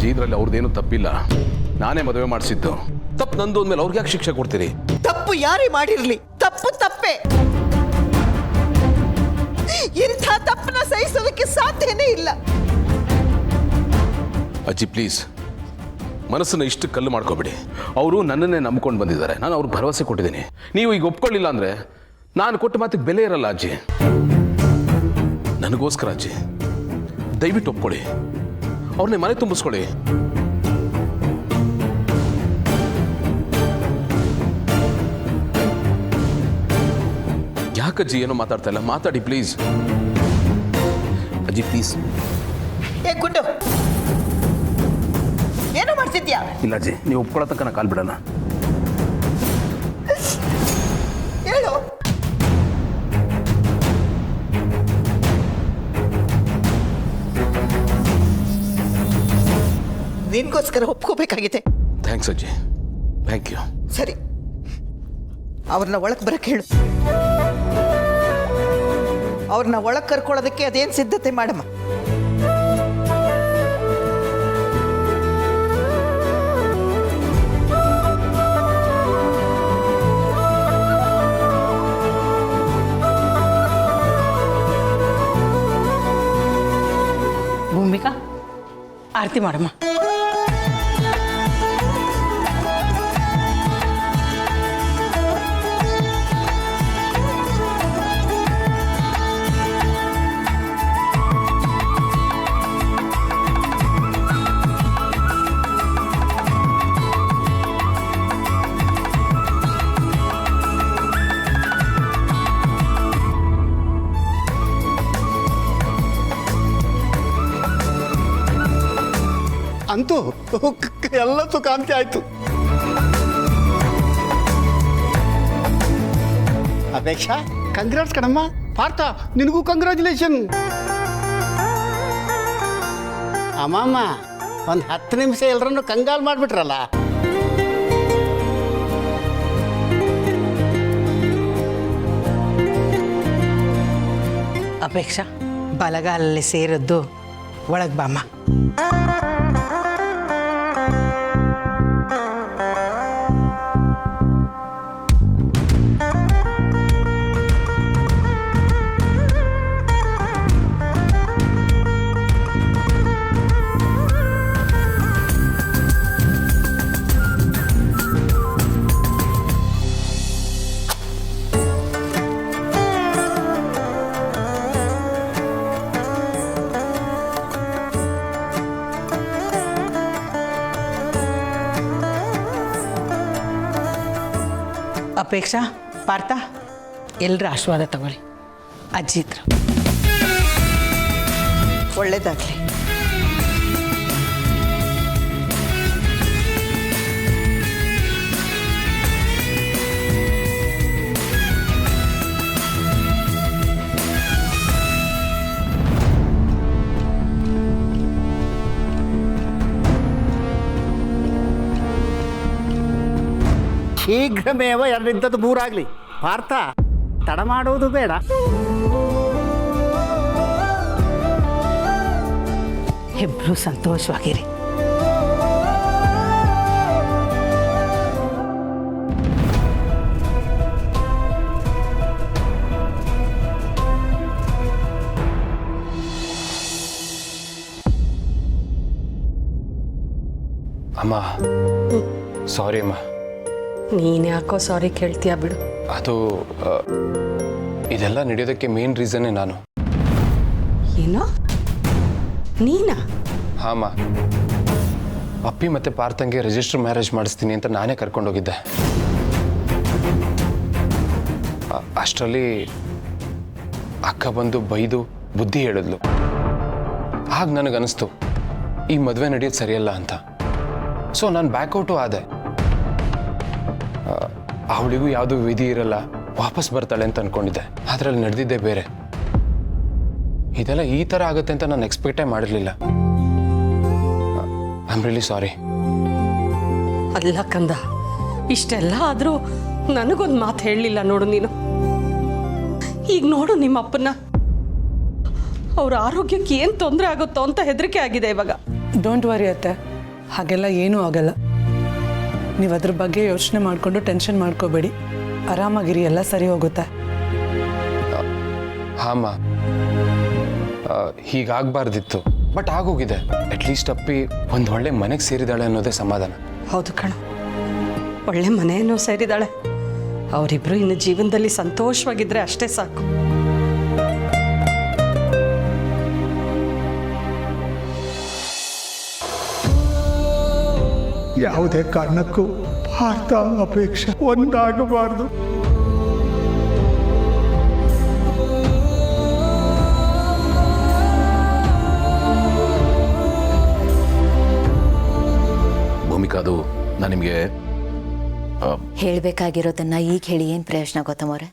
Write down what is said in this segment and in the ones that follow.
ಅಜ್ಜಿ ಇದರಲ್ಲಿ ಅವ್ರದ್ದೇನು ತಪ್ಪಿಲ್ಲ. ನಾನೇ ಮದುವೆ ಮಾಡಿಸಿದ್ದು. ತಪ್ಪು ನಂದು ಅಂದಮೇಲೆ ಅವ್ರಿಗೆ ಯಾಕೆ ಶಿಕ್ಷೆ ಕೊಡ್ತೀರಿ? ತಪ್ಪು ಯಾರೇ ಮಾಡಿರ್ಲಿ, ತಪ್ಪು ತಪ್ಪೇ. ಇಂಥ ತಪ್ಪನ್ನ ಸಹಿಸೋದಕ್ಕೆ ಸಾಧ್ಯನೇ ಇಲ್ಲ. ಅಜ್ಜಿ ಪ್ಲೀಸ್, ಮನಸ್ಸನ್ನು ಇಷ್ಟು ಕಲ್ಲು ಮಾಡ್ಕೋಬೇಡಿ. ಅವರು ನನ್ನನ್ನೇ ನಂಬ್ಕೊಂಡು ಬಂದಿದ್ದಾರೆ. ನಾನು ಅವ್ರಿಗೆ ಭರವಸೆ ಕೊಟ್ಟಿದ್ದೀನಿ. ನೀವು ಈಗ ಒಪ್ಕೊಳ್ಳಿಲ್ಲ ಅಂದರೆ ನಾನು ಕೊಟ್ಟ ಮಾತಿಗೆ ಬೆಲೆ ಇರಲ್ಲ ಅಜ್ಜಿ. ನನಗೋಸ್ಕರ ಅಜ್ಜಿ ದಯವಿಟ್ಟು ಒಪ್ಕೊಳ್ಳಿ. ಅವ್ರನ್ನೇ ಮನೆ ತುಂಬಿಸ್ಕೊಳ್ಳಿ. ಯಾಕಜ್ಜಿ ಏನೋ ಮಾತಾಡ್ತಾ ಇಲ್ಲ? ಮಾತಾಡಿ ಪ್ಲೀಸ್. ಅಜ್ಜಿ ಪ್ಲೀಸ್. ಏ ಗುಡ್ಡು, ಏನು ಮಾಡ್ತಿದ್ಯಾ? ಇಲ್ಲ ಅಜ್ಜಿ, ನೀವು ಒಪ್ಕೊಳ್ಳೋ ತನಕ ನಾನು ಕಾಲ್ ಬಿಡೋಣ. ಹೇಳು. ನಿನ್ಗೋಸ್ಕರ ಒಪ್ಕೋಬೇಕಾಗಿದೆ. ಥ್ಯಾಂಕ್ಸ್ ಅಜ್ಜಿ, ಥ್ಯಾಂಕ್ ಯು. ಸರಿ, ಅವ್ರನ್ನ ಒಳಗೆ ಬರಕ್ಕೆ ಹೇಳು. ಅವ್ರನ್ನ ಒಳಗೆ ಕರ್ಕೊಳ್ಳೋದಕ್ಕೆ ಅದೇನು ಸಿದ್ಧತೆ ಮಾಡಮ್ಮ. ಭೂಮಿಕಾ, ಆರತಿ ಮಾಡಮ್ಮ. ಅಂತೂ ಎಲ್ಲತ್ತೂ ಕಾಂತಿ ಆಯ್ತು. ಅಪೇಕ್ಷಾ, ಕಂಗ್ರಾಟ್ಸ್ ಕಣಮ್ಮ. ಪಾರ್ಥ, ನಿನಗೂ ಕಂಗ್ರ್ಯಾಚುಲೇಷನ್. ಅಮ್ಮಮ್ಮ, ಒಂದು 10 ನಿಮಿಷ ಎಲ್ಲರನ್ನು ಕಂಗಾಲ್ ಮಾಡಿಬಿಟ್ರಲ್ಲ. ಅಪೇಕ್ಷಾ, ಬಲಗಾಲಲ್ಲಿ ಸೇರಿದ್ದು ಒಳಗೆ ಬಾಮ್ಮ. ಅಪೇಕ್ಷಾ, ಪಾರ್ಥ, ಎಲ್ಲರ ಆಶೀರ್ವಾದ ತಗೊಳ್ಳಿ. ಅಜ್ಜಿ ಇದ್ರು. ಒಳ್ಳೇದಾಗ್ಲಿ. ಶೀಘ್ರಮೇವ 2 3 ಪಾರ್ಥ, ತಡ ಮಾಡೋದು ಬೇಡ. ಇಬ್ರು ಸಂತೋಷವಾಗಿರಿ. ಅಮ್ಮ, ಸಾರಿ ಅಮ್ಮ. ನೀನು ಯಾಕೋ ಸಾರಿ ಕೇಳ್ತೀಯ ಬಿಡು. ಅದು ಇದೆಲ್ಲ ನಡೆಯೋದಕ್ಕೆ ಮೇನ್ ರೀಸನ್ನೇ ನಾನು. ಏನೋ ನೀನಾ? ಹಾಂ ಅಮ್ಮ, ಅಪ್ಪಿ ಮತ್ತು ಪಾರ್ಥಂಗೆ ರಿಜಿಸ್ಟರ್ ಮ್ಯಾರೇಜ್ ಮಾಡಿಸ್ತೀನಿ ಅಂತ ನಾನೇ ಕರ್ಕೊಂಡೋಗಿದ್ದೆ. ಅಷ್ಟರಲ್ಲಿ ಅಕ್ಕ ಬಂದು ಬೈದು ಬುದ್ಧಿ ಹೇಳಿದ್ಲು. ಆಗ ನನಗನ್ನಿಸ್ತು ಈ ಮದುವೆ ನಡೆಯೋದು ಸರಿಯಲ್ಲ ಅಂತ. ಸೊ ನಾನು ಬ್ಯಾಕ್ಔಟು ಆದೆ. ಅವಳಿಗೂ ಯಾವುದೂ ವಿಧಿ ಇರಲ್ಲ, ವಾಪಸ್ ಬರ್ತಾಳೆ ಅಂತ ಅಂದ್ಕೊಂಡಿದ್ದೆ. ಅದರಲ್ಲಿ ನಡೆದಿದ್ದೇ ಬೇರೆ. ಇದೆಲ್ಲ ಈ ಥರ ಆಗುತ್ತೆ ಅಂತ ನಾನು ಎಕ್ಸ್ಪೆಕ್ಟೇ ಮಾಡಿರಲಿಲ್ಲ. I am really sorry. ಅಲ್ಲ ಕಂದ, ಇಷ್ಟೆಲ್ಲ ಆದರೂ ನನಗೊಂದು ಮಾತು ಹೇಳಲಿಲ್ಲ ನೋಡು ನೀನು. ಈಗ ನೋಡು ನಿಮ್ಮ ಅಪ್ಪನ, ಅವ್ರ ಆರೋಗ್ಯಕ್ಕೆ ಏನು ತೊಂದರೆ ಆಗುತ್ತೋ ಅಂತ ಹೆದರಿಕೆ ಆಗಿದೆ ಇವಾಗ. ಡೋಂಟ್ ವರಿ ಅತ್ತೆ, ಹಾಗೆಲ್ಲ ಏನೂ ಆಗಲ್ಲ. ನೀವು ಅದ್ರ ಬಗ್ಗೆ ಯೋಚನೆ ಮಾಡಿಕೊಂಡು ಟೆನ್ಷನ್ ಮಾಡ್ಕೋಬೇಡಿ. ಆರಾಮಾಗಿರಿ, ಎಲ್ಲ ಸರಿ ಹೋಗುತ್ತೆ. ಹಾಂ, ಹೀಗಾಗಬಾರ್ದಿತ್ತು, ಬಟ್ ಆಗೋಗಿದೆ. ಅಟ್ಲೀಸ್ಟ್ ಅಪ್ಪಿ ಒಂದು ಒಳ್ಳೆ ಮನೆಗೆ ಸೇರಿದಾಳೆ ಅನ್ನೋದೇ ಸಮಾಧಾನ. ಹೌದು ಕಣ, ಒಳ್ಳೆ ಮನೆಯನ್ನು ಸೇರಿದಾಳೆ. ಅವರಿಬ್ರು ಇನ್ನು ಜೀವನದಲ್ಲಿ ಸಂತೋಷವಾಗಿದ್ರೆ ಅಷ್ಟೇ ಸಾಕು. ಯಾವುದೇ ಕಾರಣಕ್ಕೂ ಭಾರತ ಅಪೇಕ್ಷೆ ಒಂದಾಗಬಾರ್ದು. ಭೂಮಿಕಾ, ಅದು ನಾನು ನಿಮಗೆ ಹೇಳಬೇಕಾಗಿರೋದನ್ನ ಈಗ ಹೇಳಿ ಏನು ಪ್ರಯೋಜನ ಗೊತ್ತಮ್ಮವ್ರೆ?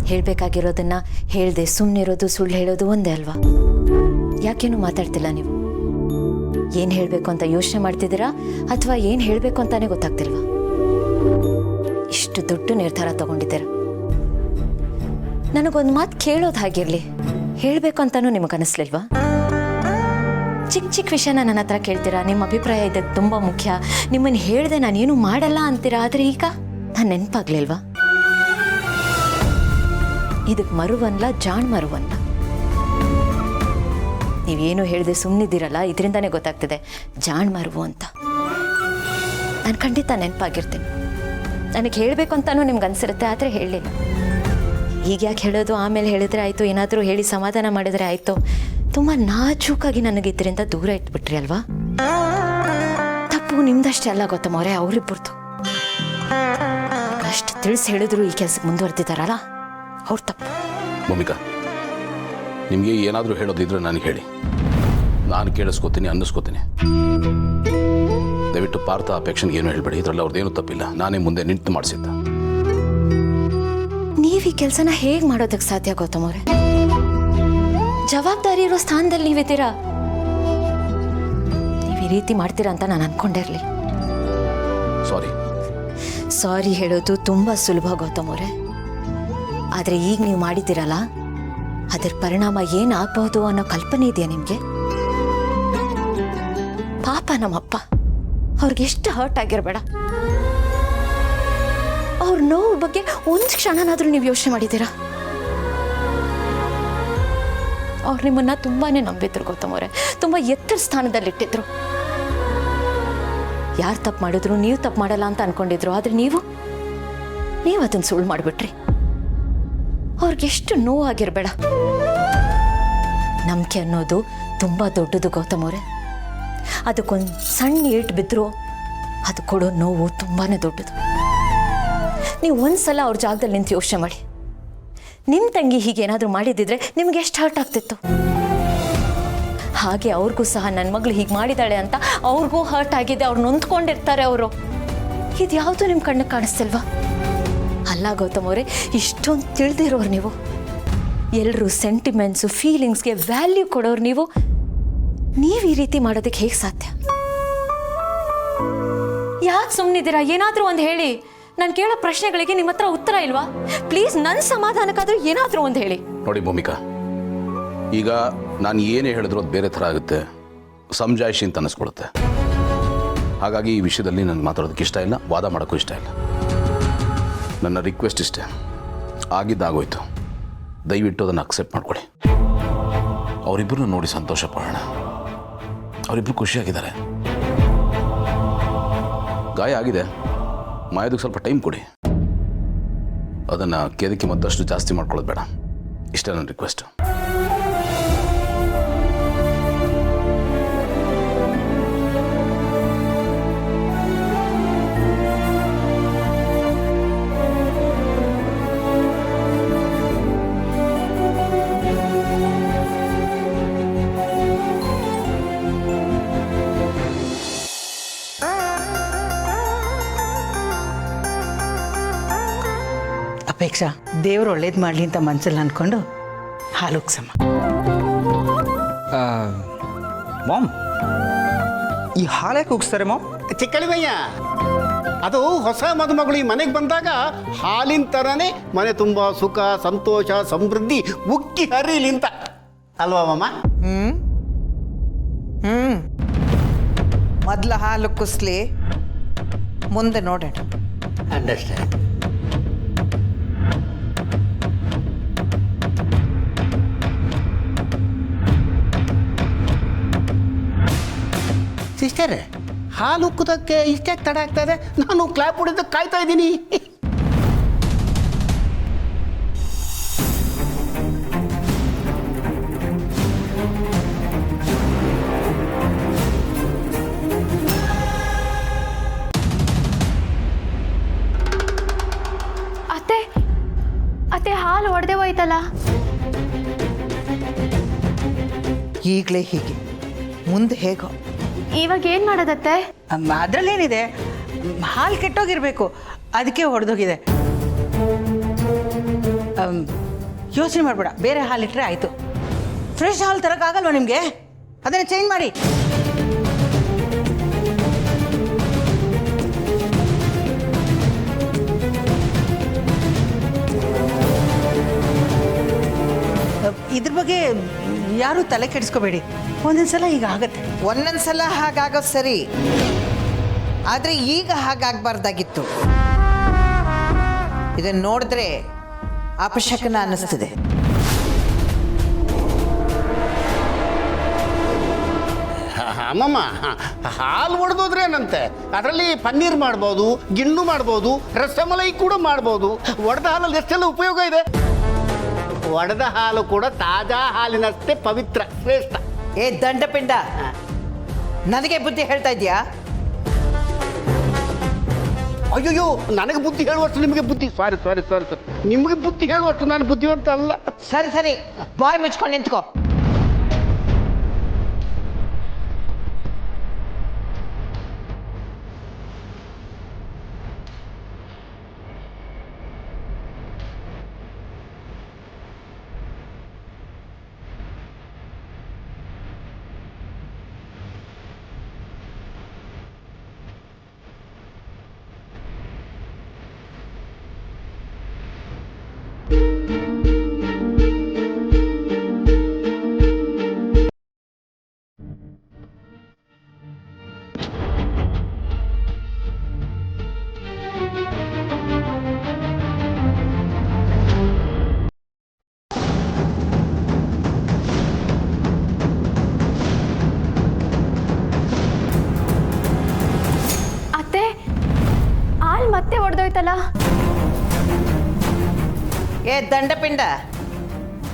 ಹೇಳಬೇಕಾಗಿರೋದನ್ನ ಹೇಳ್ದೆ ಸುಮ್ಮನಿರೋದು, ಸುಳ್ಳು ಹೇಳೋದು ಒಂದೇ ಅಲ್ವಾ? ಯಾಕೇನು ಮಾತಾಡ್ತಿಲ್ಲ ನೀವು? ಏನು ಹೇಳಬೇಕು ಅಂತ ಯೋಚನೆ ಮಾಡ್ತಿದ್ದೀರಾ ಅಥವಾ ಏನು ಹೇಳಬೇಕು ಅಂತಾನೆ ಗೊತ್ತಾಗ್ತಿಲ್ವಾ? ಇಷ್ಟು ದೊಡ್ಡ ನಿರ್ಧಾರ ತಗೊಂಡಿದ್ದೀರ. ನನಗೊಂದು ಮಾತು ಕೇಳೋದು ಹಾಗಿರಲಿ, ಹೇಳಬೇಕು ಅಂತಾನೂ ನಿಮಗೆ ಅನಿಸ್ಲಿಲ್ವಾ? ಚಿಕ್ಕ ಚಿಕ್ಕ ವಿಷಯನ ನನ್ನ ಹತ್ರ ಕೇಳ್ತೀರಾ, ನಿಮ್ಮ ಅಭಿಪ್ರಾಯ ಇದಕ್ಕೆ ತುಂಬ ಮುಖ್ಯ, ನಿಮ್ಮನ್ನು ಹೇಳ್ದೆ ನಾನೇನು ಮಾಡಲ್ಲ ಅಂತೀರಾ. ಆದರೆ ಈಗ ನಾನು ನೆನಪಾಗ್ಲಿಲ್ವಾ? ಇದಕ್ಕೆ ಮರುವನ್ಲ, ಜಾಣ್ ಮರುವನ್ಲ. ನೀವೇನು ಹೇಳಿದೆ ಸುಮ್ಮನಿದ್ದೀರಲ್ಲ, ಇದರಿಂದಾನೇ ಗೊತ್ತಾಗ್ತಿದೆ ಜಾಣ್ ಮರುವು ಅಂತ. ನಾನು ಖಂಡಿತ ನೆನಪಾಗಿರ್ತೀನಿ. ನನಗೆ ಹೇಳಬೇಕು ಅಂತಾನೂ ನಿಮ್ಗೆ ಅನಿಸಿರುತ್ತೆ, ಆದರೆ ಹೇಳಲಿಲ್ಲ. ಈಗ ಯಾಕೆ ಹೇಳೋದು? ಆಮೇಲೆ ಹೇಳಿದ್ರೆ ಆಯಿತು, ಏನಾದರೂ ಹೇಳಿ ಸಮಾಧಾನ ಮಾಡಿದರೆ ಆಯಿತು. ತುಂಬ ನಾಜೂಕಾಗಿ ನನಗೆ ಇದರಿಂದ ದೂರ ಇಟ್ಬಿಟ್ರಿ ಅಲ್ವಾ? ತಪ್ಪು ನಿಮ್ದಷ್ಟೇ ಅಲ್ಲ ಗೊತ್ತಮ್ಮವ್ರೆ, ಅವರಿಬ್ಬರದು. ಅಷ್ಟು ತಿಳಿಸಿ ಹೇಳಿದ್ರು ಈ ಕೆಲಸಕ್ಕೆ ಮುಂದುವರೆದಿದ್ದಾರಲ್ಲ, ಅವ್ರ ತಪ್ಪು. ಭೂಮಿಕಾ, ನಿಮಗೆ ಏನಾದರೂ ಹೇಳೋದಿದ್ರೆ ನನಗೆ ಹೇಳಿ, ನಾನು ಕೇಳಿಸ್ಕೋತೀನಿ, ಅನ್ನಿಸ್ಕೋತೀನಿ. ದಯವಿಟ್ಟು ಪಾರ್ಥ ಅಪೇಕ್ಷೆಗೆ ಏನು ಹೇಳಬೇಡಿ. ಇದರಲ್ಲಿ ಅವ್ರದ್ದೇನು ತಪ್ಪಿಲ್ಲ, ನಾನೇ ಮುಂದೆ ನಿಂತು ಮಾಡಿಸಿದ್ದ. ನೀವು ಈ ಕೆಲಸನ ಹೇಗೆ ಮಾಡೋದಕ್ಕೆ ಸಾಧ್ಯ ಗೌತಮವ್ರೆ? ಜವಾಬ್ದಾರಿ ಇರೋ ಸ್ಥಾನದಲ್ಲಿ ನೀವಿದ್ದೀರಾ. ನೀವು ಈ ರೀತಿ ಮಾಡ್ತೀರಾ ಅಂತ ನಾನು ಅನ್ಕೊಂಡಿರಲಿ. ಸಾರಿ ಹೇಳೋದು ತುಂಬ ಸುಲಭ ಗೌತಮವ್ರೆ, ಆದರೆ ಈಗ ನೀವು ಮಾಡಿದ್ದೀರಲ್ಲ, ಅದರ ಪರಿಣಾಮ ಏನಾಗಬಹುದು ಅನ್ನೋ ಕಲ್ಪನೆ ಇದೆಯಾ ನಿಮಗೆ? ಪಾಪ ನಮ್ಮಪ್ಪ, ಅವ್ರಿಗೆ ಎಷ್ಟು ಹರ್ಟ್ ಆಗಿರಬೇಡ. ಅವ್ರ ನೋವು ಬಗ್ಗೆ ಒಂದು ಕ್ಷಣನಾದರೂ ನೀವು ಯೋಚನೆ ಮಾಡಿದ್ದೀರಾ? ಅವ್ರು ನಿಮ್ಮನ್ನ ತುಂಬಾನೇ ನಂಬಿದ್ರು ಗೌತಮವ್ರೆ, ತುಂಬ ಎತ್ತರ ಸ್ಥಾನದಲ್ಲಿಟ್ಟಿದ್ರು. ಯಾರು ತಪ್ಪು ಮಾಡಿದ್ರು ನೀವು ತಪ್ಪು ಮಾಡಲ್ಲ ಅಂತ ಅನ್ಕೊಂಡಿದ್ರು, ಆದರೆ ನೀವು ಅದನ್ನು ಸುಳ್ಳು ಮಾಡಿಬಿಟ್ರಿ. ಅವ್ರಿಗೆಷ್ಟು ನೋವಾಗಿರಬೇಡ. ನಂಬಿಕೆ ಅನ್ನೋದು ತುಂಬ ದೊಡ್ಡದು ಗೌತಮವ್ರೆ. ಅದಕ್ಕೊಂದು ಸಣ್ಣ ಏಟು ಬಿದ್ದರೂ ಅದು ಕೊಡೋ ನೋವು ತುಂಬಾ ದೊಡ್ಡದು. ನೀವು ಒಂದ್ಸಲ ಅವ್ರ ಜಾಗದಲ್ಲಿ ನಿಂತು ಯೋಚನೆ ಮಾಡಿ, ನಿಮ್ಮ ತಂಗಿ ಹೀಗೇನಾದರೂ ಮಾಡಿದ್ದಿದ್ರೆ ನಿಮ್ಗೆ ಎಷ್ಟು ಹರ್ಟ್ ಆಗ್ತಿತ್ತು. ಹಾಗೆ ಅವ್ರಿಗೂ ಸಹ ನನ್ನ ಮಗಳು ಹೀಗೆ ಮಾಡಿದಾಳೆ ಅಂತ ಅವ್ರಿಗೂ ಹರ್ಟ್ ಆಗಿದೆ, ಅವ್ರು ನೊಂದ್ಕೊಂಡಿರ್ತಾರೆ. ಅವರು ಇದ್ಯಾವುದು ನಿಮ್ಮ ಕಣ್ಣಿಗೆ ಕಾಣಿಸ್ತಿಲ್ವಾ? ಅಲ್ಲ ಗೌತಮವ್ರೆ, ಇಷ್ಟೊಂದು ತಿಳಿದಿರೋರು ನೀವು. ಎಲ್ಲರೂ ಸೆಂಟಿಮೆಂಟ್ಸು, ಫೀಲಿಂಗ್ಸ್ಗೆ ವ್ಯಾಲ್ಯೂ ಕೊಡೋರು ನೀವು ಈ ರೀತಿ ಮಾಡೋದಕ್ಕೆ ಹೇಗೆ ಸಾಧ್ಯ? ಯಾಕೆ ಸುಮ್ಮನಿದ್ದೀರಾ? ಏನಾದರೂ ಒಂದು ಹೇಳಿ. ನಾನು ಕೇಳೋ ಪ್ರಶ್ನೆಗಳಿಗೆ ನಿಮ್ಮ ಹತ್ರ ಉತ್ತರ ಇಲ್ವಾ? ಪ್ಲೀಸ್ ನನ್ನ ಸಮಾಧಾನಕ್ಕಾದ್ರೂ ಏನಾದರೂ ಒಂದು ಹೇಳಿ. ನೋಡಿ ಭೂಮಿಕಾ, ಈಗ ನಾನು ಏನೇ ಹೇಳಿದ್ರು ಅದು ಬೇರೆ ಥರ ಆಗುತ್ತೆ, ಸಮಜಾಯಿಷಿ ಅಂತ ಅನ್ನಿಸ್ಕೊಳುತ್ತೆ. ಹಾಗಾಗಿ ಈ ವಿಷಯದಲ್ಲಿ ನನಗೆ ಮಾತಾಡೋದಕ್ಕೆ ಇಷ್ಟ ಇಲ್ಲ, ವಾದ ಮಾಡೋಕ್ಕೂ ಇಷ್ಟ ಇಲ್ಲ. ನನ್ನ ರಿಕ್ವೆಸ್ಟ್ ಇಷ್ಟೇ, ಆಗಿದ್ದಾಗೋಯ್ತು. ದಯವಿಟ್ಟು ಅದನ್ನು ಅಕ್ಸೆಪ್ಟ್ ಮಾಡ್ಕೊಳ್ಳಿ. ಅವರಿಬ್ಬರನ್ನು ನೋಡಿ ಸಂತೋಷ ಪಡೋಣ. ಅವರಿಬ್ಬರು ಖುಷಿಯಾಗಿದ್ದಾರೆ. ಗಾಯ ಆಗಿದೆ, ಮಾಯೋದಕ್ಕೆ ಸ್ವಲ್ಪ ಟೈಮ್ ಕೊಡಿ. ಅದನ್ನು ಕೇದಕ್ಕೆ ಮತ್ತಷ್ಟು ಜಾಸ್ತಿ ಮಾಡ್ಕೊಳ್ಳೋದು ಬೇಡ. ಇಷ್ಟೇ ನನ್ನ ರಿಕ್ವೆಸ್ಟ್. ಅಪೇಕ್ಷಾ, ದೇವ್ರು ಒಳ್ಳೇದು ಮಾಡಲಿ ಅಂತ ಮನಸ್ಸಲ್ಲಿ ಅಂದ್ಕೊಂಡು ಹಾಲು ಉಗ್ಸಮ್ಮ. ಮಾಮ್, ಈ ಹಾಲು ಯಾಕೆ ಉಗಿಸ್ತಾರೆ ಮಾಮ್? ಚಿಕ್ಕಳಿಮಯ್ಯ, ಅದು ಹೊಸ ಮದುಮಗಳು ಈ ಮನೆಗೆ ಬಂದಾಗ ಹಾಲಿನ ಥರನೇ ಮನೆ ತುಂಬ ಸುಖ, ಸಂತೋಷ, ಸಮೃದ್ಧಿ ಉಕ್ಕಿ ಹರಿಲಿ ಅಂತ ಅಲ್ವಾ ಮಾಮ? ಮೊದಲು ಹಾಲು ಕುಸ್ಲಿ, ಮುಂದೆ ನೋಡೋಣ. ಅಂಡರ್ಸ್ಟ್ಯಾಂಡ್. ಸಿಸ್ಟರ್, ಹಾಲು ಉಕ್ಕುದಕ್ಕೆ ಇಷ್ಟೇ ತಡ ಆಗ್ತಾ ಇದೆ. ನಾನು ಕ್ಲಾಪ್ ಹೊಡೆದಕ್ಕೆ ಕಾಯ್ತಾ ಇದ್ದೀನಿ. ಅತ್ತೆ ಅತ್ತೆ ಹಾಲು ಒಡೆದೇ ಹೋಯ್ತಲ್ಲ. ಈಗಲೇ ಹೀಗೆ, ಮುಂದೆ ಹೇಗೋ. ಇವಾಗ ಏನು ಮಾಡೋದತ್ತೆ? ಅದರಲ್ಲೇನಿದೆ, ಹಾಲು ಕೆಟ್ಟೋಗಿರ್ಬೇಕು, ಅದಕ್ಕೆ ಹೊಡೆದೋಗಿದೆ. ಯೋಚನೆ ಮಾಡಬೇಡ, ಬೇರೆ ಹಾಲಿಟ್ರೆ ಆಯಿತು. ಫ್ರೆಶ್ ಹಾಲು ತರೋಕ್ಕಾಗಲ್ವ ನಿಮಗೆ? ಅದನ್ನು ಚೇಂಜ್ ಮಾಡಿ. ಇದ್ರ ಬಗ್ಗೆ ಯಾರೂ ತಲೆ ಕೆಡಿಸ್ಕೋಬೇಡಿ. ಒಂದೊಂದ್ಸಲ ಈಗ ಆಗತ್ತೆ. ಒಂದೊಂದ್ಸಲ ಹಾಗಾಗೋದು ಸರಿ, ಆದರೆ ಈಗ ಹಾಗಾಗಬಾರ್ದಾಗಿತ್ತು. ಇದನ್ನು ನೋಡಿದ್ರೆ ಅಪಶಕನ ಅನ್ನಿಸ್ತದೆ. ಅಮ್ಮಮ್ಮ, ಹಾಲು ಒಡೆದೋದ್ರೇನಂತೆ? ಅದರಲ್ಲಿ ಪನ್ನೀರ್ ಮಾಡ್ಬೋದು, ಗಿಣ್ಣು ಮಾಡ್ಬೋದು, ರಸಮಲೈ ಕೂಡ ಮಾಡ್ಬೋದು. ಒಡೆದ ಹಾಲಲ್ಲಿ ಎಷ್ಟೆಲ್ಲ ಉಪಯೋಗ ಇದೆ. ಒಡೆದ ಹಾಲು ಕೂಡ ತಾಜಾ ಹಾಲಿನಷ್ಟೇ ಪವಿತ್ರ, ಶ್ರೇಷ್ಠ. ಏ ದಂಡಪಿಂಡ, ನನಗೆ ಬುದ್ಧಿ ಹೇಳ್ತಾ ಇದೆಯಾ? ಅಯ್ಯೋ, ನನಗೆ ಬುದ್ಧಿ ಹೇಳುವಷ್ಟು ನಿಮಗೆ ಬುದ್ಧಿ. ಸಾರಿ ಸಾರಿ ಸಾರಿ ಸರ್, ನಿಮಗೆ ಬುದ್ಧಿ ಹೇಳುವಷ್ಟು ನಾನು ಬುದ್ಧಿವಂತ ಅಲ್ಲ. ಸರಿ ಸರಿ, ಬಾಯ್ ಮುಚ್ಕೊಂಡು ನಿಂತ್ಕೋ. ಮತ್ತೆ ಹೊಡೆದೋಯ್ತಲ್ಲ. ಏ ದಂಡಪಿಂಡ,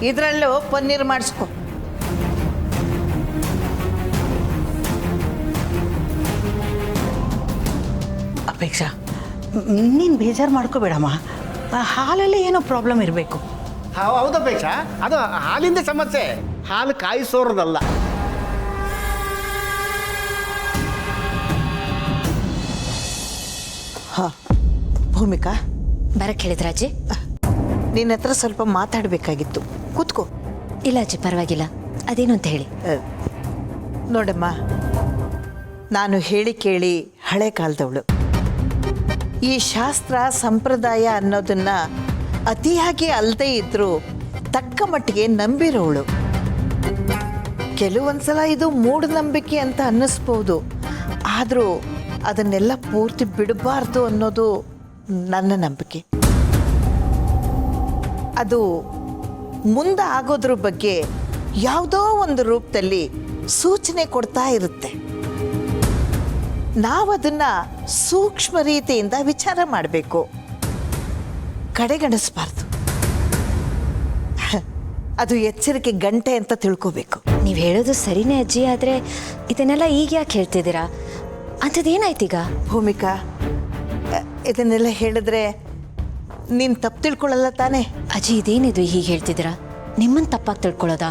ಇದರಲ್ಲೂ ಪನ್ನೀರ್ ಮಾಡಿಸ್ಕೊ. ಅಪೇಕ್ಷಾ, ನೀನು ಬೇಜಾರು ಮಾಡ್ಕೋಬೇಡಮ್ಮ. ಹಾಲಲ್ಲಿ ಏನೋ ಪ್ರಾಬ್ಲಮ್ ಇರಬೇಕು. ಹೌದಪೇಕ್ಷ, ಅದು ಹಾಲಿಂದ ಸಮಸ್ಯೆ, ಹಾಲು ಕಾಯಿಸೋರದಲ್ಲ. ಹಾಂ ಭೂಮಿಕಾ, ಬರಕ್ಕೆ ಹೇಳಿದ್ರ ಅಜ್ಜಿ? ನಿನ್ನ ಹತ್ರ ಸ್ವಲ್ಪ ಮಾತಾಡಬೇಕಾಗಿತ್ತು, ಕೂತ್ಕೋ. ಇಲ್ಲ ಅಜ್ಜಿ, ಪರವಾಗಿಲ್ಲ. ಅದೇನು ಅಂತ ಹೇಳಿ. ನೋಡಮ್ಮ, ನಾನು ಹೇಳಿ ಕೇಳಿ ಹಳೆ ಕಾಲದವಳು. ಈ ಶಾಸ್ತ್ರ ಸಂಪ್ರದಾಯ ಅನ್ನೋದನ್ನ ಅತಿಯಾಗಿ ಅಲ್ಲದೆ ಇದ್ರೂ ತಕ್ಕ ಮಟ್ಟಿಗೆ ನಂಬಿರೋಳು. ಕೆಲವೊಂದ್ಸಲ ಇದು ಮೂಢನಂಬಿಕೆ ಅಂತ ಅನ್ನಿಸ್ಬೋದು, ಆದರೂ ಅದನ್ನೆಲ್ಲ ಪೂರ್ತಿ ಬಿಡಬಾರ್ದು ಅನ್ನೋದು ನನ್ನ ನಂಬಿಕೆ. ಅದು ಮುಂದೆ ಆಗೋದ್ರ ಬಗ್ಗೆ ಯಾವುದೋ ಒಂದು ರೂಪದಲ್ಲಿ ಸೂಚನೆ ಕೊಡ್ತಾ ಇರುತ್ತೆ. ನಾವದನ್ನು ಸೂಕ್ಷ್ಮ ರೀತಿಯಿಂದ ವಿಚಾರ ಮಾಡಬೇಕು, ಕಡೆಗಣಿಸಬಾರ್ದು. ಅದು ಎಚ್ಚರಿಕೆ ಗಂಟೆ ಅಂತ ತಿಳ್ಕೋಬೇಕು. ನೀವು ಹೇಳೋದು ಸರಿನೇ ಅಜ್ಜಿ, ಆದರೆ ಇದನ್ನೆಲ್ಲ ಈಗ ಯಾಕೆ ಹೇಳ್ತಿದ್ದೀರಾ? ಅಂಥದ್ದೇನಾಯ್ತೀಗ? ಭೂಮಿಕಾ, ಇದನ್ನೆಲ್ಲ ಹೇಳಿದ್ರೆ ನೀನು ತಪ್ಪು ತಿಳ್ಕೊಳ್ಳಲ್ಲ ತಾನೇ? ಅಜ್ಜಿ, ಇದೇನಿದು ಹೀಗೆ ಹೇಳ್ತಿದ್ದೀರಾ? ನಿಮ್ಮನ್ನು ತಪ್ಪಾಗಿ ತಿಳ್ಕೊಳ್ಳೋದಾ?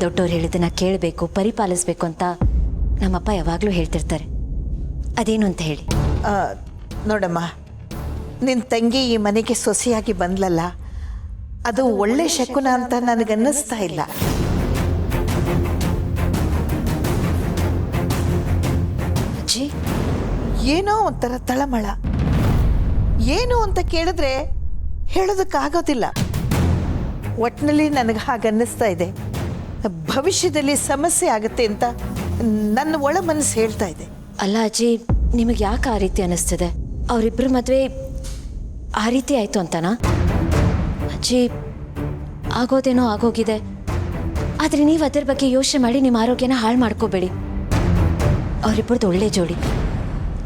ದೊಡ್ಡವ್ರು ಹೇಳಿದ್ದನ್ನ ಕೇಳಬೇಕು, ಪರಿಪಾಲಿಸ್ಬೇಕು ಅಂತ ನಮ್ಮಪ್ಪ ಯಾವಾಗಲೂ ಹೇಳ್ತಿರ್ತಾರೆ. ಅದೇನು ಅಂತ ಹೇಳಿ. ನೋಡಮ್ಮ, ನಿನ್ನ ತಂಗಿ ಈ ಮನೆಗೆ ಸೊಸೆಯಾಗಿ ಬಂದ್ಲಲ್ಲ, ಅದು ಒಳ್ಳೆ ಶಕುನ ಅಂತ ನನಗನ್ನಿಸ್ತಾ ಇಲ್ಲ. ಅಜ್ಜಿ, ಏನೋ ಒಂಥರ ತಳಮಳ. ಏನು ಅಂತ ಕೇಳಿದ್ರೆ ಹೇಳೋದಕ್ಕಾಗೋದಿಲ್ಲ. ಒಟ್ಟಿನಲ್ಲಿ ನನಗೆ ಹಾಗನ್ನಿಸ್ತಾ ಇದೆ, ಭವಿಷ್ಯದಲ್ಲಿ ಸಮಸ್ಯೆ ಆಗುತ್ತೆ ಅಂತ ನನ್ನ ಒಳ ಮನಸ್ಸು ಹೇಳ್ತಾ ಇದೆ. ಅಲ್ಲ ಅಜ್ಜಿ, ನಿಮಗೆ ಯಾಕೆ ಆ ರೀತಿ ಅನ್ನಿಸ್ತಿದೆ? ಅವರಿಬ್ಬರ ಮದುವೆ ಆ ರೀತಿ ಆಯಿತು ಅಂತನಾ? ಅಜ್ಜಿ, ಆಗೋದೇನೋ ಆಗೋಗಿದೆ, ಆದರೆ ನೀವು ಅದರ ಬಗ್ಗೆ ಯೋಚನೆ ಮಾಡಿ ನಿಮ್ಮ ಆರೋಗ್ಯನ ಹಾಳು ಮಾಡ್ಕೋಬೇಡಿ. ಅವರಿಬ್ಬರದ್ದು ಒಳ್ಳೆ ಜೋಡಿ,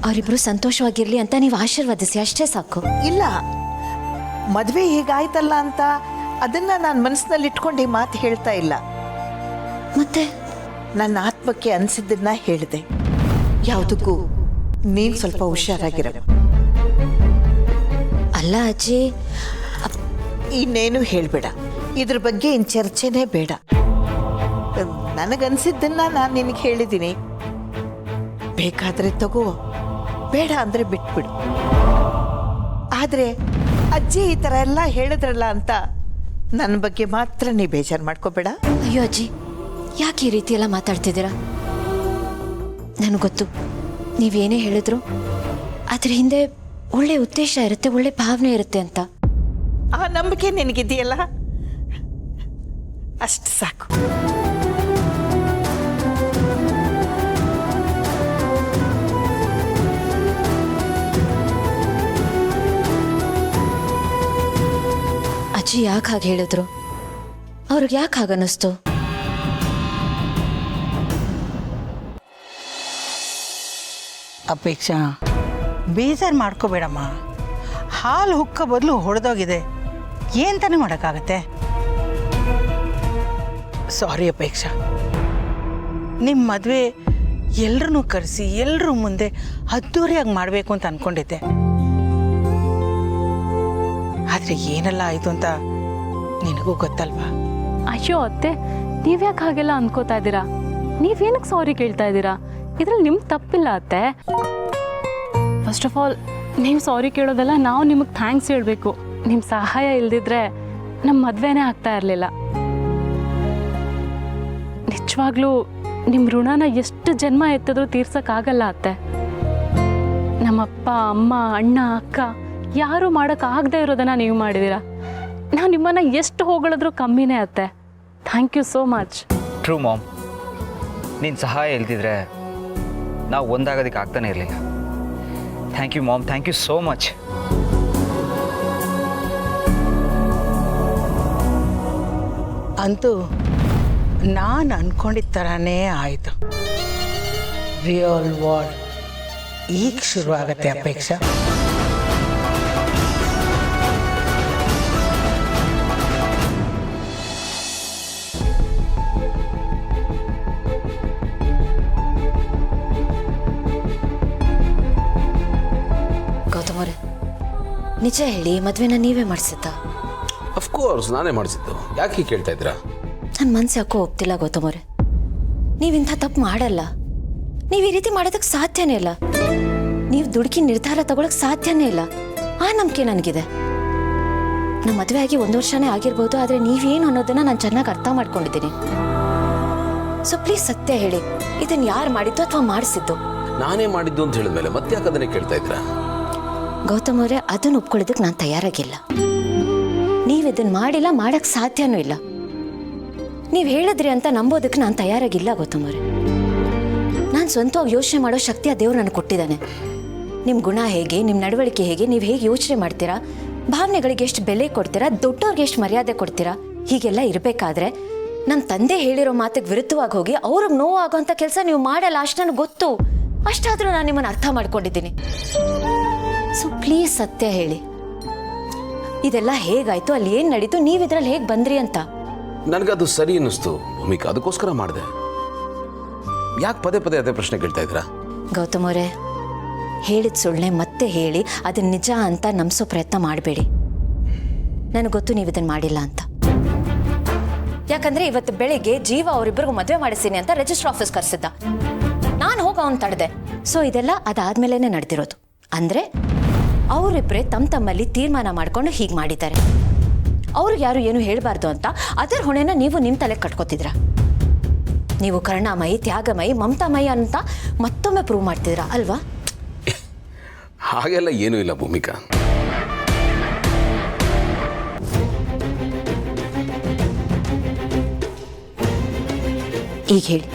ಅವರಿಬ್ಬರು ಸಂತೋಷವಾಗಿರಲಿ ಅಂತ ನೀವು ಆಶೀರ್ವದಿಸಿ, ಅಷ್ಟೇ ಸಾಕು. ಇಲ್ಲ, ಮದುವೆ ಹೀಗಾಯ್ತಲ್ಲ ಅಂತ ಅದನ್ನು ನಾನು ಮನಸ್ಸಿನಲ್ಲಿ ಇಟ್ಕೊಂಡು ಈ ಮಾತು ಹೇಳ್ತಾ ಇಲ್ಲ. ಮತ್ತೆ ನನ್ನ ಆತ್ಮಕ್ಕೆ ಅನಿಸಿದ್ದನ್ನ ಹೇಳಿದೆ. ಯಾವುದಕ್ಕೂ ನೀನು ಸ್ವಲ್ಪ ಹುಷಾರಾಗಿರ. ಅಲ್ಲ ಅಜ್ಜಿ, ಇನ್ನೇನು ಹೇಳಬೇಡ, ಇದ್ರ ಬಗ್ಗೆ ಇನ್ನು ಚರ್ಚೆನೇ ಬೇಡ. ನನಗನ್ಸಿದ್ದನ್ನ ನಾನು ನಿನಗೆ ಹೇಳಿದ್ದೀನಿ. ಬೇಕಾದರೆ ತಗೋ, ಬೇಡ ಅಂದರೆ ಬಿಟ್ಬಿಡು. ಆದರೆ ಅಜ್ಜಿ ಈ ಥರ ಎಲ್ಲ ಹೇಳಿದ್ರಲ್ಲ ಅಂತ ನನ್ನ ಬಗ್ಗೆ ಮಾತ್ರ ನೀ ಬೇಜಾರು ಮಾಡ್ಕೋಬೇಡ. ಅಯ್ಯೋ ಅಜ್ಜಿ, ಯಾಕೆ ಈ ರೀತಿ ಎಲ್ಲ ಮಾತಾಡ್ತಿದ್ದೀರಾ? ನನಗೆ ಗೊತ್ತು, ನೀವೇನೇ ಹೇಳಿದ್ರು ಅದ್ರ ಹಿಂದೆ ಒಳ್ಳೆ ಉದ್ದೇಶ ಇರುತ್ತೆ, ಒಳ್ಳೆ ಭಾವನೆ ಇರುತ್ತೆ ಅಂತ. ಆ ನಂಬಿಕೆ ನಿನಗಿದೆಯಲ್ಲ, ಅಷ್ಟು ಸಾಕು. ಅಜ್ಜಿ ಯಾಕೆ ಹಾಗೆ ಹೇಳಿದ್ರು? ಅವ್ರಿಗೆ ಯಾಕೆ ಹಾಗನ್ನಿಸ್ತು? ಅಪೇಕ್ಷಾ, ಬೇಜಾರು ಮಾಡ್ಕೋಬೇಡಮ್ಮ. ಹಾಲು ಹುಕ್ಕ ಬದಲು ಹೊಡೆದೋಗಿದೆ, ಏನು ತಾನೇ ಮಾಡೋಕ್ಕಾಗತ್ತೆ? ಸಾರಿ ಅಪೇಕ್ಷಾ, ನಿಮ್ಮ ಮದುವೆ ಎಲ್ಲರನ್ನೂ ಕರೆಸಿ ಎಲ್ಲರೂ ಮುಂದೆ ಅದ್ದೂರಿಯಾಗಿ ಮಾಡಬೇಕು ಅಂತ ಅಂದ್ಕೊಂಡಿದ್ದೆ. ಆದರೆ ಏನೆಲ್ಲ ಆಯಿತು ಅಂತ ನಿನಗೂ ಗೊತ್ತಲ್ವಾ? ಅಯ್ಯೋ ಅತ್ತೆ, ನೀವ್ಯಾಕೆ ಹಾಗೆಲ್ಲ ಅನ್ಕೋತಾ ಇದ್ದೀರಾ? ನೀವೇನಕ್ಕೆ ಸಾರಿ ಕೇಳ್ತಾ ಇದ್ದೀರಾ? ಇದ್ರಲ್ಲಿ ನಿಮ್ಗೆ ತಪ್ಪಿಲ್ಲ ಅತ್ತೆ. ಫಸ್ಟ್ ಆಫ್ ಆಲ್, ನೀವು ಸಾರಿ ಕೇಳೋದೆಲ್ಲ ನಾವು ನಿಮಗೆ ಥ್ಯಾಂಕ್ಸ್ ಹೇಳಬೇಕು. ನಿಮ್ಮ ಸಹಾಯ ಇಲ್ದಿದ್ರೆ ನಮ್ಮ ಮದುವೆನೇ ಆಗ್ತಾ ಇರಲಿಲ್ಲ. ನಿಜವಾಗ್ಲೂ ನಿಮ್ಮ ಋಣನ ಎಷ್ಟು ಜನ್ಮ ಎತ್ತಿದ್ರೂ ತೀರ್ಸೋಕ್ಕಾಗಲ್ಲ ಅತ್ತೆ. ನಮ್ಮಪ್ಪ, ಅಮ್ಮ, ಅಣ್ಣ, ಅಕ್ಕ ಯಾರೂ ಮಾಡೋಕ್ಕಾಗದೇ ಇರೋದನ್ನು ನೀವು ಮಾಡಿದ್ದೀರಾ. ನಾವು ನಿಮ್ಮನ್ನು ಎಷ್ಟು ಹೊಗಳಿದ್ರೂ ಕಮ್ಮಿನೇ ಅತ್ತೆ. Thank you so much. True mom, ನಿನ್ನ ಸಹಾಯ ಇಲ್ದಿದ್ರೆ ನಾವು ಒಂದಾಗೋದಕ್ಕೆ ಆಗ್ತಾನೆ ಇರಲಿಲ್ಲ. Thank you mom, thank you so much. ಅಂತೂ ನಾನು ಅಂದ್ಕೊಂಡಿದ್ದ ಥರನೇ ಆಯಿತು. ರಿಯಲ್ ವಾರ್ ಈಗ ಶುರುವಾಗತ್ತೆ ಅಪೇಕ್ಷಾ. ಗೌತಮರೇ, ನಿಜ ಹೇಳಿ, ಮದುವೆನ ನೀವೇ ಮಾಡಿಸಿದ್ದ? ಅಫ್ಕೋರ್ಸ್ ನಾನೇ ಮಾಡಿಸಿದ್ದು. ಯಾಕೆ ಹೀಗೆ ಕೇಳ್ತಾ ಇದ್ದೀರಾ? ನನ್ನ ಮನ್ಸು ಯಾಕೋ ಒಪ್ತಿಲ್ಲ ಗೌತಮರೇ. ನೀವಿಂಥ ತಪ್ಪು ಮಾಡಲ್ಲ. ನೀವು ಈ ರೀತಿ ಮಾಡೋದಕ್ಕೆ ಸಾಧ್ಯನೇ ಇಲ್ಲ. ನೀವು ದುಡುಕಿ ನಿರ್ಧಾರ ತಗೊಳಕ್ಕೆ ಸಾಧ್ಯನೇ ಇಲ್ಲ. ಆ ನಂಬಿಕೆ ನನಗಿದೆ. ನಮ್ಮ ಮದುವೆ ಆಗಿ 1 ವರ್ಷನೇ ಆಗಿರ್ಬೋದು, ಆದರೆ ನೀವೇನು ಅನ್ನೋದನ್ನ ನಾನು ಚೆನ್ನಾಗಿ ಅರ್ಥ ಮಾಡ್ಕೊಂಡಿದ್ದೀನಿ. ಸೊ ಪ್ಲೀಸ್ ಸತ್ಯ ಹೇಳಿ, ಇದನ್ನು ಯಾರು ಮಾಡಿದ್ದು ಅಥವಾ ಮಾಡಿಸಿದ್ದು? ನಾನೇ ಮಾಡಿದ್ದು ಅಂತ ಹೇಳಿದ್ಮೇಲೆ ಮತ್ತೆ ಯಾಕೆ ಅದನ್ನೇ ಕೇಳ್ತಾ ಇದ್ದೀರಾ? ಗೌತಮ್ ಅವರೇ, ಅದನ್ನು ಒಪ್ಕೊಳ್ಳೋದಕ್ಕೆ ನಾನು ತಯಾರಾಗಿಲ್ಲ. ನೀವು ಇದನ್ನು ಮಾಡಿಲ್ಲ, ಮಾಡೋಕ್ಕೆ ಸಾಧ್ಯನೂ ಇಲ್ಲ. ನೀವು ಹೇಳಿದ್ರಿ ಅಂತ ನಂಬೋದಕ್ಕೆ ನಾನು ತಯಾರಾಗಿಲ್ಲ ಗೌತಮ್ ಅವರೇ. ನಾನು ಸ್ವಂತವಾಗಿ ಯೋಚನೆ ಮಾಡೋ ಶಕ್ತಿ ಆ ದೇವ್ರು ನನಗೆ ಕೊಟ್ಟಿದ್ದಾನೆ. ನಿಮ್ಮ ಗುಣ ಹೇಗೆ, ನಿಮ್ಮ ನಡವಳಿಕೆ ಹೇಗೆ, ನೀವು ಹೇಗೆ ಯೋಚನೆ ಮಾಡ್ತೀರಾ, ಭಾವನೆಗಳಿಗೆ ಎಷ್ಟು ಬೆಲೆ ಕೊಡ್ತೀರಾ, ದೊಡ್ಡವ್ರಿಗೆ ಎಷ್ಟು ಮರ್ಯಾದೆ ಕೊಡ್ತೀರಾ, ಹೀಗೆಲ್ಲ ಇರಬೇಕಾದ್ರೆ ನಮ್ಮ ತಂದೆ ಹೇಳಿರೋ ಮಾತಿಗೆ ವಿರುದ್ಧವಾಗಿ ಹೋಗಿ ಅವ್ರಿಗೆ ನೋವು ಆಗೋಂಥ ಕೆಲಸ ನೀವು ಮಾಡಲ್ಲ, ಅಷ್ಟು ನನಗೆ ಗೊತ್ತು. ಅಷ್ಟಾದರೂ ನಾನು ನಿಮ್ಮನ್ನು ಅರ್ಥ ಮಾಡ್ಕೊಂಡಿದ್ದೀನಿ. ಸೊ ಪ್ಲೀಸ್ ಸತ್ಯ ಹೇಳಿ, ಇದೆಲ್ಲ ಹೇಗಾಯ್ತು, ಅಲ್ಲಿ ಏನು ನಡೀತು, ನೀವು ಇದ್ರಲ್ಲಿ ಹೇಗೆ ಬಂದ್ರಿ ಅಂತ. ನನಗದು ಸರಿ ಅನ್ನಿಸ್ತು ಭೂಮಿಕಾ, ಅದಕ್ಕೋಸ್ಕರ ಮಾಡಿದೆ. ಯಾಕೆ ಪದೇ ಪದೇ ಅದೇ ಪ್ರಶ್ನೆ ಕೇಳ್ತಾ ಇದ್ದೀರಾ? ಗೌತಮ್ ಅವರೇ, ಹೇಳಿದ ಸುಳ್ಳೆ ಮತ್ತೆ ಹೇಳಿ ಅದನ್ನ ನಿಜ ಅಂತ ನಂಬಿಸೋ ಪ್ರಯತ್ನ ಮಾಡಬೇಡಿ. ನನಗೆ ಗೊತ್ತು ನೀವು ಇದನ್ನು ಮಾಡಿಲ್ಲ ಅಂತ. ಯಾಕಂದ್ರೆ ಇವತ್ತು ಬೆಳಿಗ್ಗೆ ಜೀವ ಅವರಿಬ್ಬರಿಗೂ ಮದುವೆ ಮಾಡಿಸ್ತೀನಿ ಅಂತ ರಿಜಿಸ್ಟರ್ ಆಫೀಸ್ ಕರೆಸಿದ್ದ. ನಾನು ಹೋಗಿ ಅವನು ತಡೆದೆ. ಸೊ ಇದೆಲ್ಲ ಅದಾದ್ಮೇಲೆ ನಡೆದಿರೋದು. ಅಂದರೆ ಅವರಿಬ್ಬರೇ ತಮ್ಮಲ್ಲಿ ತೀರ್ಮಾನ ಮಾಡ್ಕೊಂಡು ಹೀಗೆ ಮಾಡಿದ್ದಾರೆ. ಅವ್ರಿಗೆ ಯಾರು ಏನು ಹೇಳಬಾರ್ದು ಅಂತ ಅದರ ಹೊಣೆನ ನೀವು ನಿಮ್ಮ ತಲೆ ಕಟ್ಕೋತಿದ್ರ. ನೀವು ಕರುಣಾಮಯಿ, ತ್ಯಾಗಮಯಿ, ಮಮತಾಮಯಿ ಅಂತ ಮತ್ತೊಮ್ಮೆ ಪ್ರೂವ್ ಮಾಡ್ತಿದ್ದೀರಾ ಅಲ್ವಾ? ಹಾಗೆಲ್ಲ ಏನೂ ಇಲ್ಲ ಭೂಮಿಕಾ. ಈಗ ಹೇಳಿ,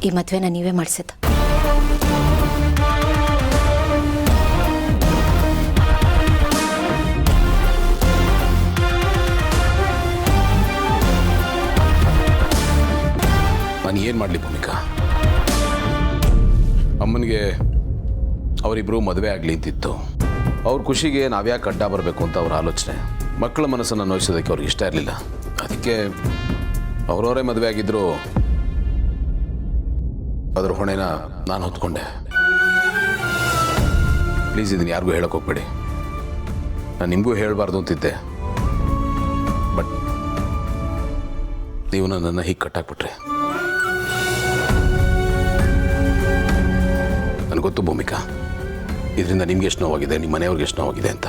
ಈ ಮದುವೆನ ನೀವೇ ಮಾಡಿಸಿದ್ದ? ನಾನು ಏನು ಮಾಡಲಿ ಭೂಮಿಕಾ? ಅಮ್ಮನಿಗೆ ಅವರಿಬ್ಬರು ಮದುವೆ ಆಗಲಿ ಅಂತಿತ್ತು. ಅವ್ರ ಖುಷಿಗೆ ನಾವ್ಯಾಕೆ ಅಡ್ಡ ಬರಬೇಕು ಅಂತ ಅವ್ರ ಆಲೋಚನೆ. ಮಕ್ಕಳ ಮನಸ್ಸನ್ನು ನೋಯಿಸೋದಕ್ಕೆ ಅವ್ರಿಗೆ ಇಷ್ಟ ಇರಲಿಲ್ಲ. ಅದಕ್ಕೆ ಅವರವರೇ ಮದುವೆ ಆಗಿದ್ರು ಅದ್ರ ಹೊಣೆನ ನಾನು ಹೊತ್ಕೊಂಡೆ. ಪ್ಲೀಸ್ ಇದನ್ನು ಯಾರಿಗೂ ಹೇಳಕ್ಕೆ ಹೋಗ್ಬೇಡಿ. ನಾನು ನಿಮಗೂ ಹೇಳಬಾರ್ದು ಅಂತಿದ್ದೆ, ಬಟ್ ನೀವು ನನ್ನನ್ನು ಹೀಗೆ ಕಟ್ಟಾಕ್ಬಿಟ್ರೆ. ನನಗೆ ಗೊತ್ತು ಭೂಮಿಕಾ, ಇದರಿಂದ ನಿಮ್ಗೆ ಎಷ್ಟು ನೋವಾಗಿದೆ, ನಿಮ್ಮ ಮನೆಯವ್ರಿಗೆ ಎಷ್ಟು ನೋವಾಗಿದೆ ಅಂತ.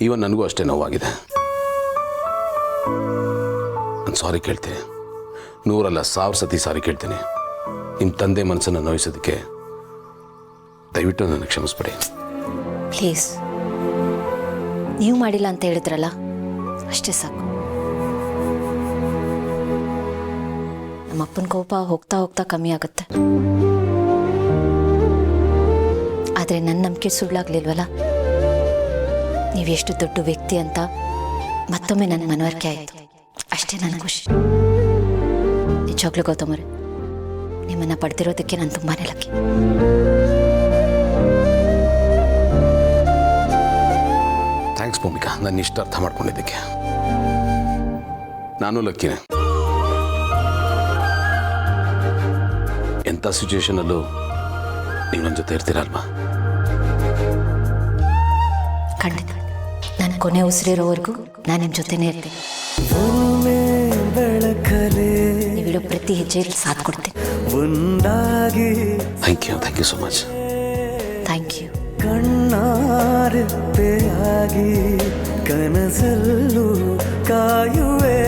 ಈವನ್ ನನಗೂ ಅಷ್ಟೇ ನೋವಾಗಿದೆ. ನಾನು ಸಾರಿ ಕೇಳ್ತೀನಿ, 100 ಅಲ್ಲ 1000 ಸತಿ ಸಾರಿ ಕೇಳ್ತೀನಿ. ನಿಮ್ಮ ತಂದೆ ಮನಸ್ಸನ್ನು ನೋಯಿಸೋದಕ್ಕೆ ದಯವಿಟ್ಟು ನನಗೆ ಕ್ಷಮಿಸ್ಬಿಡಿ. ಪ್ಲೀಸ್, ನೀವು ಮಾಡಿಲ್ಲ ಅಂತ ಹೇಳಿದ್ರಲ್ಲ, ಅಷ್ಟೇ ಸಾಕು. ನಮ್ಮಪ್ಪನ ಕೋಪ ಹೋಗ್ತಾ ಹೋಗ್ತಾ ಕಮ್ಮಿ ಆಗುತ್ತೆ. ಆದರೆ ನನ್ನ ನಂಬಿಕೆ ಸುಳ್ಳಾಗ್ಲಿಲ್ವಲ್ಲ. ನೀವೆಷ್ಟು ದೊಡ್ಡ ವ್ಯಕ್ತಿ ಅಂತ ಮತ್ತೊಮ್ಮೆ ನನ್ನ ಮನವರಿಕೆ ಆಯಿತು. ಅಷ್ಟೇ ನನ್ನ ಖುಷಿ. ನಿಜವಾಗ್ಲೂ ಗೌತಮರೇ, ನಿಮ್ಮನ್ನು ಪಡೆದಿರೋದಕ್ಕೆ ನಾನು ತುಂಬಾ ಲಕ್ಕಿ. ಥ್ಯಾಂಕ್ಸ್ ಭೂಮಿಕಾ, ನನ್ನ ಇಷ್ಟ ಅರ್ಥ ಮಾಡ್ಕೊಂಡಿದ್ದಕ್ಕೆ. ನಾನು ಲಕ್ಕಿನೇ. ಎಂಥ ಸಿಚುವೇಶನಲ್ಲೂ ನೀವು ನನ್ನ ಜೊತೆ ಇರ್ತೀರಲ್ವಾ? ಖಂಡಿತ. ನನ್ನ ಕೊನೆ ಉಸಿರಿರೋವರೆಗೂ ನಾನು ನಿಮ್ಮ ಜೊತೆನೇ ಇರ್ತೀನಿ. ನೀವಿಡೋ ಪ್ರತಿ ಹೆಜ್ಜೆಯಲ್ಲಿ ಸಾಥ್ ಕೊಡ್ತೀನಿ. Thank you so much. Thank you. ಕಣ್ಣಾರೆಪ್ಪೆಯಾಗಿ ಕನಸಲ್ಲೂ ಕಾಯುವೆ.